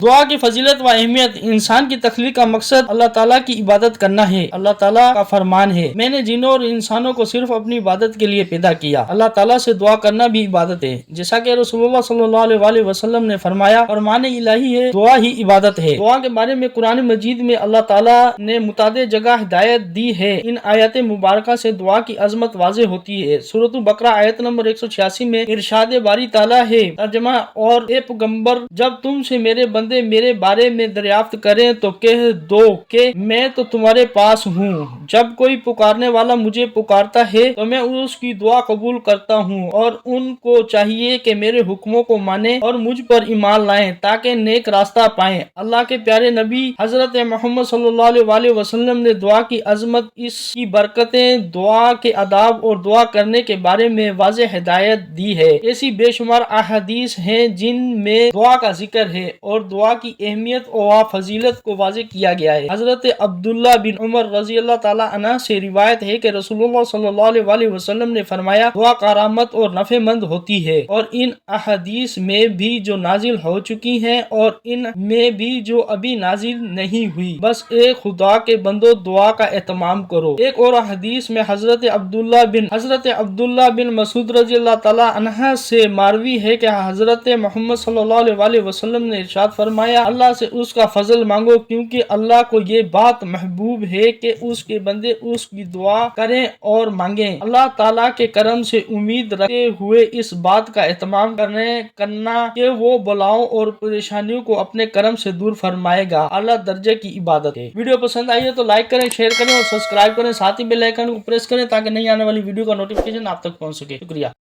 دعا کی فضیلت و اہمیت۔ انسان کی تخلیق کا مقصد اللہ تعالیٰ کی عبادت کرنا ہے۔ اللہ تعالیٰ کا فرمان ہے، میں نے جنوں اور انسانوں کو صرف اپنی عبادت کے لیے پیدا کیا۔ اللہ تعالیٰ سے دعا کرنا بھی عبادت ہے، جیسا کہ رسول اللہ صلی اللہ علیہ وسلم نے فرمایا، فرمان الہی ہے، دعا ہی عبادت ہے۔ دعا کے بارے میں قرآن مجید میں اللہ تعالیٰ نے متعدد جگہ ہدایت دی ہے۔ ان آیات مبارکہ سے دعا کی عظمت واضح ہوتی ہے۔ سورۃ البقرہ آیت نمبر 186 میں ارشاد باری تعالیٰ ہے، ترجمہ: اور اے پیغمبر، جب تم سے میرے بندے میرے بارے میں دریافت کریں تو کہہ دو کہ میں تو تمہارے پاس ہوں۔ جب کوئی پکارنے والا مجھے پکارتا ہے تو میں اس کی دعا قبول کرتا ہوں، اور ان کو چاہیے کہ میرے حکموں کو مانیں اور مجھ پر ایمان لائیں تاکہ نیک راستہ پائیں۔ اللہ کے پیارے نبی حضرت محمد صلی اللہ علیہ وسلم نے دعا کی عظمت، اس کی برکتیں، دعا کے آداب اور دعا کرنے کے بارے میں واضح ہدایت دی ہے۔ ایسی بے شمار احادیث ہیں جن میں دعا کا ذکر ہے اور دعا کی اہمیت اور فضیلت کو واضح کیا گیا ہے۔ حضرت عبداللہ بن عمر رضی اللہ تعالی عنہ سے روایت ہے کہ رسول اللہ صلی اللہ علیہ وسلم نے فرمایا، دعا کارآمد اور نفع مند ہوتی ہے، اور ان احادیث میں بھی جو نازل ہو چکی ہیں اور ان میں بھی جو ابھی نازل نہیں ہوئی، بس ایک خدا کے بندو دعا کا اہتمام کرو۔ ایک اور حدیث میں حضرت عبداللہ بن مسعود رضی اللہ تعالی عنہ سے مروی ہے کہ حضرت محمد صلی اللہ علیہ وسلم نے ارشاد فرمایا، اللہ سے اس کا فضل مانگو، کیونکہ اللہ کو یہ بات محبوب ہے کہ اس کے بندے اس کی دعا کریں اور مانگیں۔ اللہ تعالیٰ کے کرم سے امید رکھتے ہوئے اس بات کا اہتمام کرنا کہ وہ بلاؤں اور پریشانیوں کو اپنے کرم سے دور فرمائے گا، اعلیٰ درجے کی عبادت ہے۔ ویڈیو پسند آئی ہے تو لائک کریں، شیئر کریں اور سبسکرائب کریں، ساتھ ہی بیل آئیکن کو پریس کریں تاکہ نئی آنے والی ویڈیو کا نوٹیفکیشن آپ تک پہنچ سکے۔ شکریہ۔